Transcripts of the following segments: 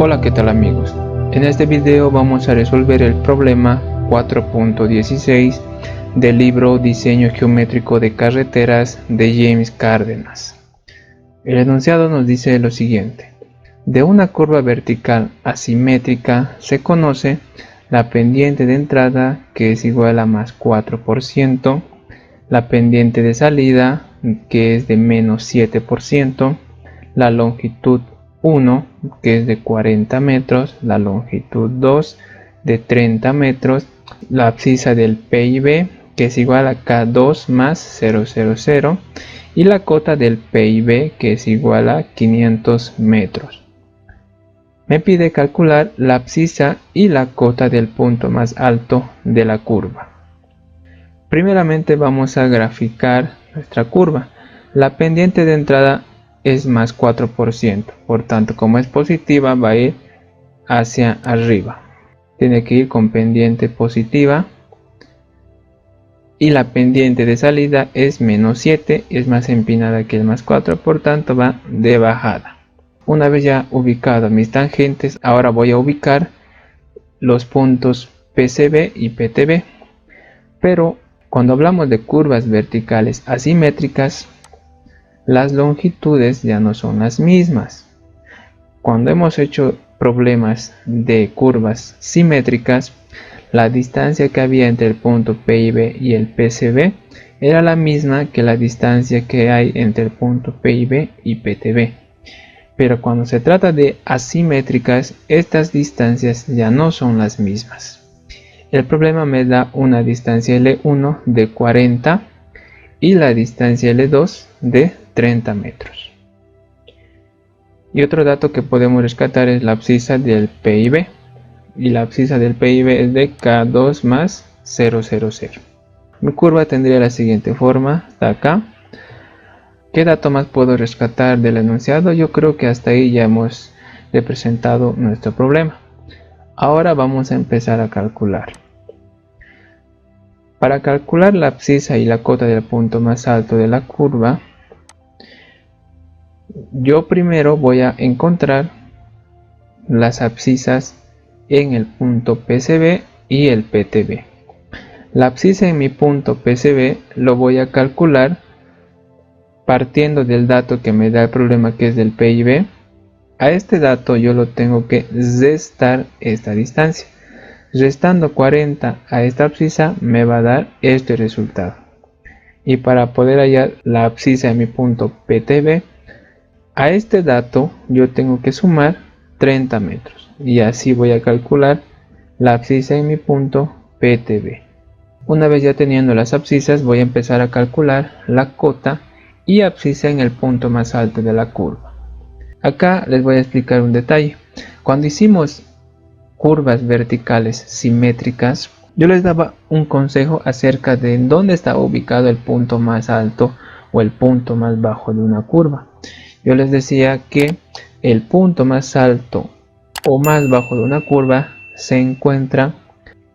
Hola, ¿qué tal amigos? En este video vamos a resolver el problema 4.16 del libro Diseño Geométrico de Carreteras de James Cárdenas. El enunciado nos dice lo siguiente: de una curva vertical asimétrica se conoce la pendiente de entrada, que es igual a más 4%, la pendiente de salida, que es de menos 7%, la longitud 1, que es de 40 metros, la longitud 2 de 30 metros, la abscisa del PIB, que es igual a K2 más 000, y la cota del PIB, que es igual a 500 metros. Me pide calcular la abscisa y la cota del punto más alto de la curva. Primeramente vamos a graficar nuestra curva. La pendiente de entrada es más 4%, por tanto, como es positiva, va a ir hacia arriba. Tiene que ir con pendiente positiva. Y la pendiente de salida es menos 7, es más empinada que el más 4, por tanto va de bajada. Una vez ya ubicado mis tangentes, ahora voy a ubicar los puntos PCB y PTB. Pero cuando hablamos de curvas verticales asimétricas, las longitudes ya no son las mismas. Cuando hemos hecho problemas de curvas simétricas, la distancia que había entre el punto PIB y el PCB era la misma que la distancia que hay entre el punto PIB y PTB. Pero cuando se trata de asimétricas, estas distancias ya no son las mismas. El problema me da una distancia L1 de 40 y la distancia L2 de 30 metros. Y otro dato que podemos rescatar es la abscisa del PIB. Y la abscisa del PIB es de K2 más 000. Mi curva tendría la siguiente forma, hasta acá. ¿Qué dato más puedo rescatar del enunciado? Yo creo que hasta ahí ya hemos representado nuestro problema. Ahora vamos a empezar a calcular. Para calcular la abscisa y la cota del punto más alto de la curva, yo primero voy a encontrar las abscisas en el punto PCB y el PTB. La abscisa en mi punto PCB lo voy a calcular partiendo del dato que me da el problema, que es del PIB. A este dato yo lo tengo que restar esta distancia. Restando 40 a esta abscisa me va a dar este resultado. Y para poder hallar la abscisa en mi punto PTB, a este dato yo tengo que sumar 30 metros. Y así voy a calcular la abscisa en mi punto PTB. Una vez ya teniendo las abscisas, voy a empezar a calcular la cota y abscisa en el punto más alto de la curva. Acá les voy a explicar un detalle. Cuando hicimos curvas verticales simétricas, yo les daba un consejo acerca de dónde estaba ubicado el punto más alto o el punto más bajo de una curva. Yo les decía que el punto más alto o más bajo de una curva se encuentra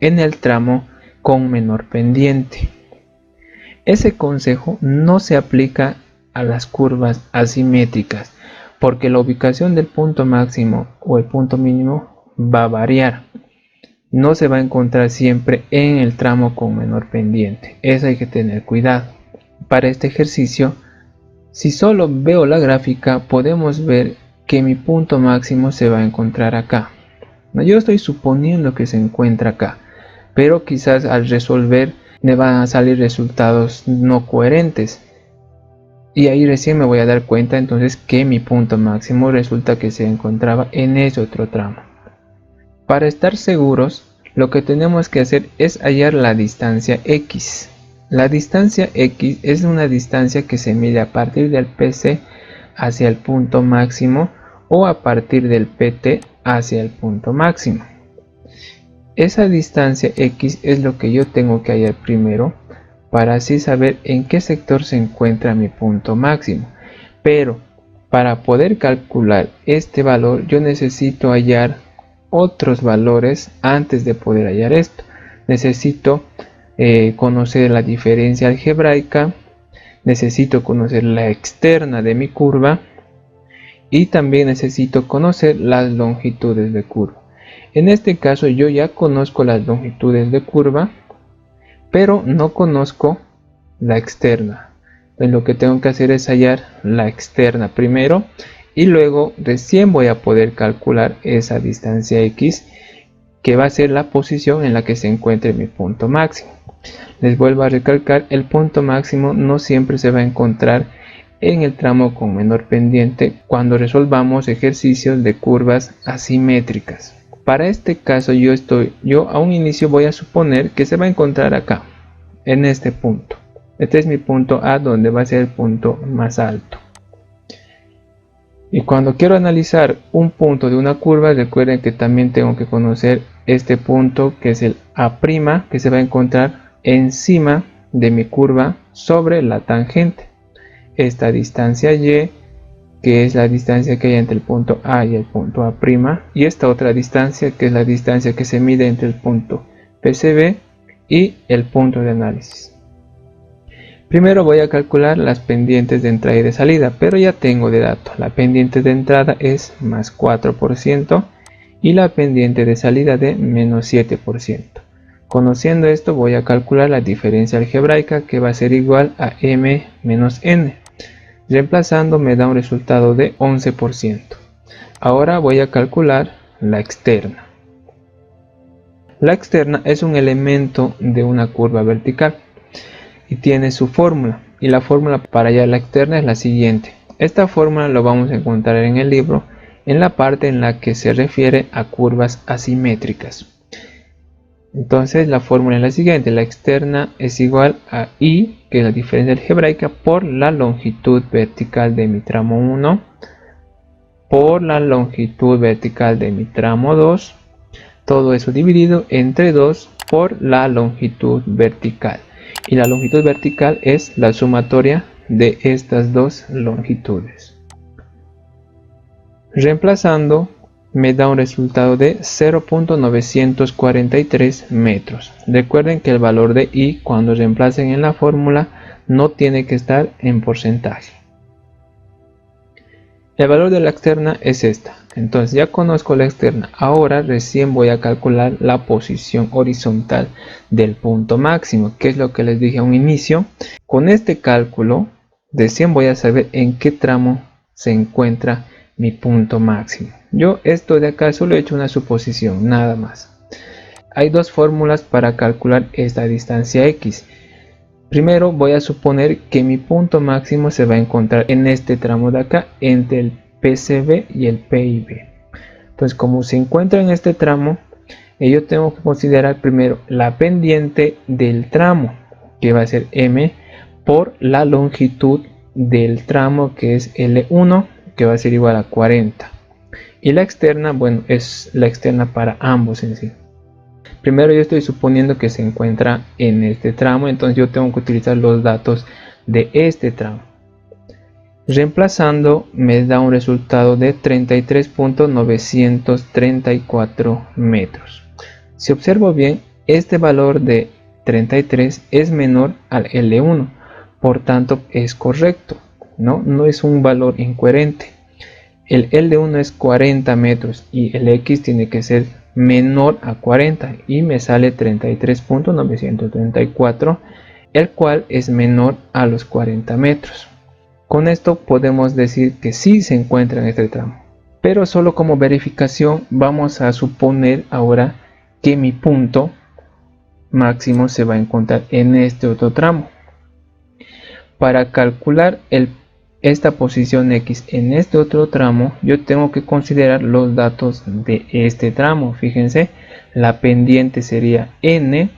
en el tramo con menor pendiente. Ese consejo no se aplica a las curvas asimétricas, porque la ubicación del punto máximo o el punto mínimo va a variar. No se va a encontrar siempre en el tramo con menor pendiente. Eso hay que tener cuidado. Para este ejercicio, si solo veo la gráfica, podemos ver que mi punto máximo se va a encontrar acá. Yo estoy suponiendo que se encuentra acá, pero quizás al resolver me van a salir resultados no coherentes. Y ahí recién me voy a dar cuenta entonces que mi punto máximo resulta que se encontraba en ese otro tramo. Para estar seguros, lo que tenemos que hacer es hallar la distancia X. La distancia X es una distancia que se mide a partir del PC hacia el punto máximo o a partir del PT hacia el punto máximo. Esa distancia X es lo que yo tengo que hallar primero para así saber en qué sector se encuentra mi punto máximo. Pero para poder calcular este valor yo necesito hallar otros valores antes de poder hallar esto. Necesito conocer la diferencia algebraica, necesito conocer la externa de mi curva y también necesito conocer las longitudes de curva. En este caso yo ya conozco las longitudes de curva, pero no conozco la externa. Entonces lo que tengo que hacer es hallar la externa primero y luego recién voy a poder calcular esa distancia X, que va a ser la posición en la que se encuentre mi punto máximo. Les vuelvo a recalcar, el punto máximo no siempre se va a encontrar en el tramo con menor pendiente cuando resolvamos ejercicios de curvas asimétricas. Para este caso yo a un inicio voy a suponer que se va a encontrar acá, en este punto. Este es mi punto A, donde va a ser el punto más alto. Y cuando quiero analizar un punto de una curva, recuerden que también tengo que conocer este punto, que es el A', que se va a encontrar encima de mi curva sobre la tangente. Esta distancia Y, que es la distancia que hay entre el punto A y el punto A', y esta otra distancia, que es la distancia que se mide entre el punto PCB y el punto de análisis. Primero voy a calcular las pendientes de entrada y de salida, pero ya tengo de dato. La pendiente de entrada es más 4% y la pendiente de salida de menos 7%. Conociendo esto, voy a calcular la diferencia algebraica, que va a ser igual a m menos n. Reemplazando me da un resultado de 11%. Ahora voy a calcular la externa. La externa es un elemento de una curva vertical y tiene su fórmula, y la fórmula para hallar la externa es la siguiente. Esta fórmula lo vamos a encontrar en el libro en la parte en la que se refiere a curvas asimétricas. Entonces la fórmula es la siguiente: la externa es igual a I, que es la diferencia algebraica, por la longitud vertical de mi tramo 1 por la longitud vertical de mi tramo 2, todo eso dividido entre 2 por la longitud vertical. Y la longitud vertical es la sumatoria de estas dos longitudes. Reemplazando me da un resultado de 0.943 metros. Recuerden que el valor de I, cuando reemplacen en la fórmula, no tiene que estar en porcentaje. El valor de la externa es esta. Entonces ya conozco la externa. Ahora recién voy a calcular la posición horizontal del punto máximo, que es lo que les dije a un inicio. Con este cálculo recién voy a saber en qué tramo se encuentra mi punto máximo. Yo esto de acá solo he hecho una suposición, nada más. Hay dos fórmulas para calcular esta distancia X. Primero voy a suponer que mi punto máximo se va a encontrar en este tramo de acá, entre el PCB y el PIB. Entonces, como se encuentra en este tramo, yo tengo que considerar primero la pendiente del tramo, que va a ser M, por la longitud del tramo, que es L1, que va a ser igual a 40. Y la externa, bueno, es la externa para ambos en sí. Primero yo estoy suponiendo que se encuentra en este tramo, entonces yo tengo que utilizar los datos de este tramo. Reemplazando me da un resultado de 33.934 metros. Si observo bien, este valor de 33 es menor al L1, por tanto es correcto, no es un valor incoherente. El L1 es 40 metros y el X tiene que ser menor a 40 y me sale 33.934, el cual es menor a los 40 metros. Con esto podemos decir que sí se encuentra en este tramo, pero solo como verificación vamos a suponer ahora que mi punto máximo se va a encontrar en este otro tramo. Para calcular esta posición X en este otro tramo, yo tengo que considerar los datos de este tramo. Fíjense, la pendiente sería N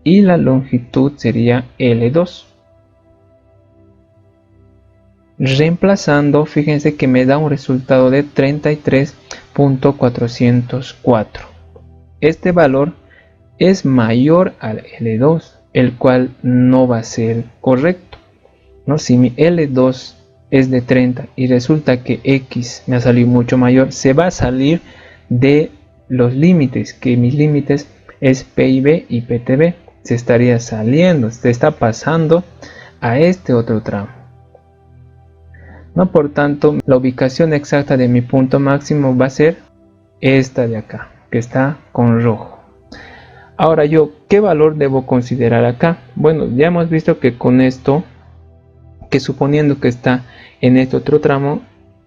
y la longitud sería L2. Reemplazando, fíjense que me da un resultado de 33.404. Este valor es mayor al L2, el cual no va a ser correcto, ¿no? Si mi L2 es de 30 y resulta que X me ha salido mucho mayor, se va a salir de los límites, que mis límites es PIB y PTB. Se estaría saliendo, se está pasando a este otro tramo. ¿no? Por tanto, la ubicación exacta de mi punto máximo va a ser esta de acá, que está con rojo. Ahora yo, ¿qué valor debo considerar acá? Bueno, ya hemos visto que con esto, que suponiendo que está en este otro tramo,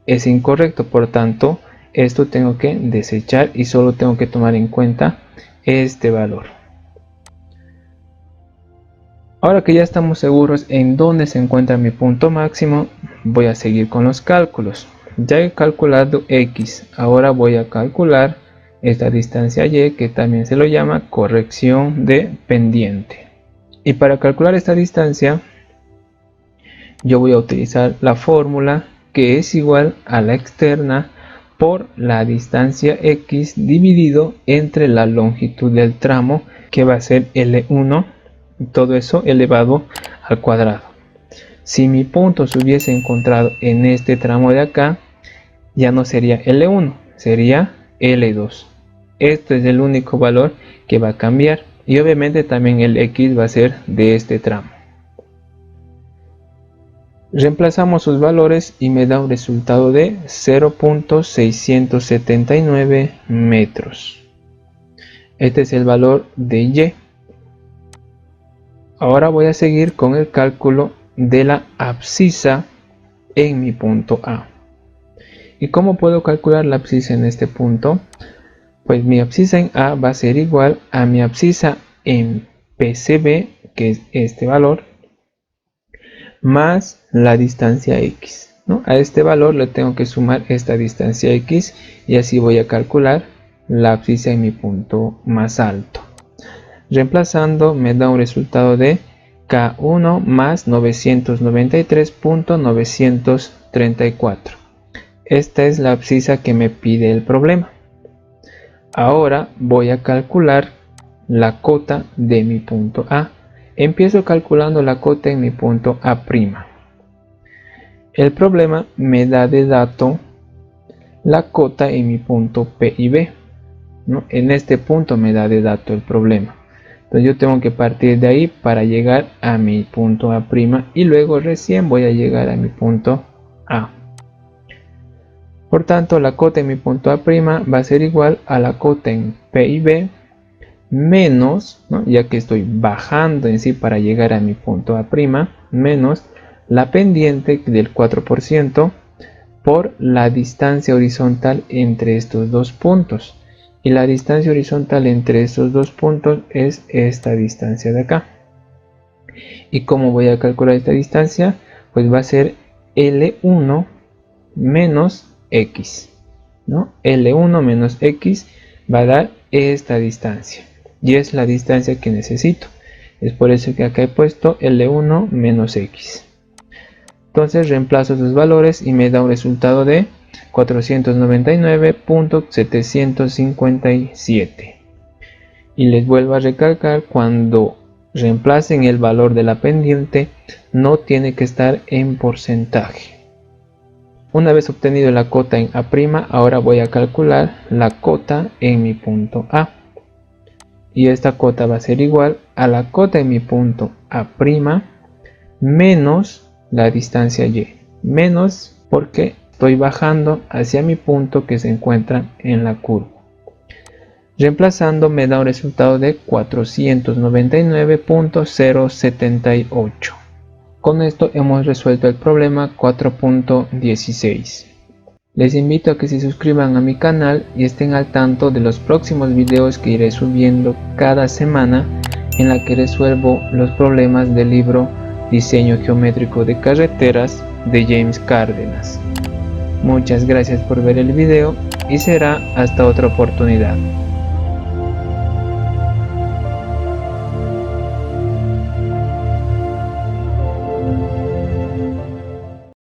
es incorrecto. Por tanto, esto tengo que desechar y solo tengo que tomar en cuenta este valor. Ahora que ya estamos seguros en dónde se encuentra mi punto máximo, voy a seguir con los cálculos. Ya he calculado X, ahora voy a calcular esta distancia Y, que también se lo llama corrección de pendiente. Y para calcular esta distancia, yo voy a utilizar la fórmula que es igual a la externa por la distancia X dividido entre la longitud del tramo, que va a ser L1, todo eso elevado al cuadrado. Si mi punto se hubiese encontrado en este tramo de acá, ya no sería L1, sería L2. Este es el único valor que va a cambiar, y obviamente también el X va a ser de este tramo. Reemplazamos sus valores y me da un resultado de 0.679 metros. Este es el valor de Y. Ahora voy a seguir con el cálculo de la abscisa en mi punto A. ¿Y cómo puedo calcular la abscisa en este punto? Pues mi abscisa en A va a ser igual a mi abscisa en PCB, que es este valor, más la distancia X, ¿no? A este valor le tengo que sumar esta distancia X y así voy a calcular la abscisa en mi punto más alto. Reemplazando me da un resultado de K1 más 993.934. Esta es la abscisa que me pide el problema. Ahora voy a calcular la cota de mi punto A. Empiezo calculando la cota en mi punto A'. El problema me da de dato la cota en mi punto P y B, ¿no? En este punto me da de dato el problema. Entonces yo tengo que partir de ahí para llegar a mi punto A' y luego recién voy a llegar a mi punto A. Por tanto, la cota en mi punto A' va a ser igual a la cota en P y B menos, ¿no? Ya que estoy bajando en sí para llegar a mi punto A', menos la pendiente del 4% por la distancia horizontal entre estos dos puntos. Y la distancia horizontal entre estos dos puntos es esta distancia de acá. ¿Y cómo voy a calcular esta distancia? Pues va a ser L1 menos X, ¿no? L1 menos X va a dar esta distancia. Y es la distancia que necesito. Es por eso que acá he puesto L1 menos X. Entonces reemplazo sus valores y me da un resultado de 499.757. Y les vuelvo a recalcar, cuando reemplacen el valor de la pendiente, no tiene que estar en porcentaje. Una vez obtenido la cota en A', ahora voy a calcular la cota en mi punto A. Y esta cota va a ser igual a la cota en mi punto A' menos la distancia Y. Menos porque estoy bajando hacia mi punto que se encuentra en la curva. Reemplazando me da un resultado de 499.078. Con esto hemos resuelto el problema 4.16. Les invito a que se suscriban a mi canal y estén al tanto de los próximos videos que iré subiendo cada semana, en la que resuelvo los problemas del libro Diseño Geométrico de Carreteras de James Cárdenas. Muchas gracias por ver el video y será hasta otra oportunidad.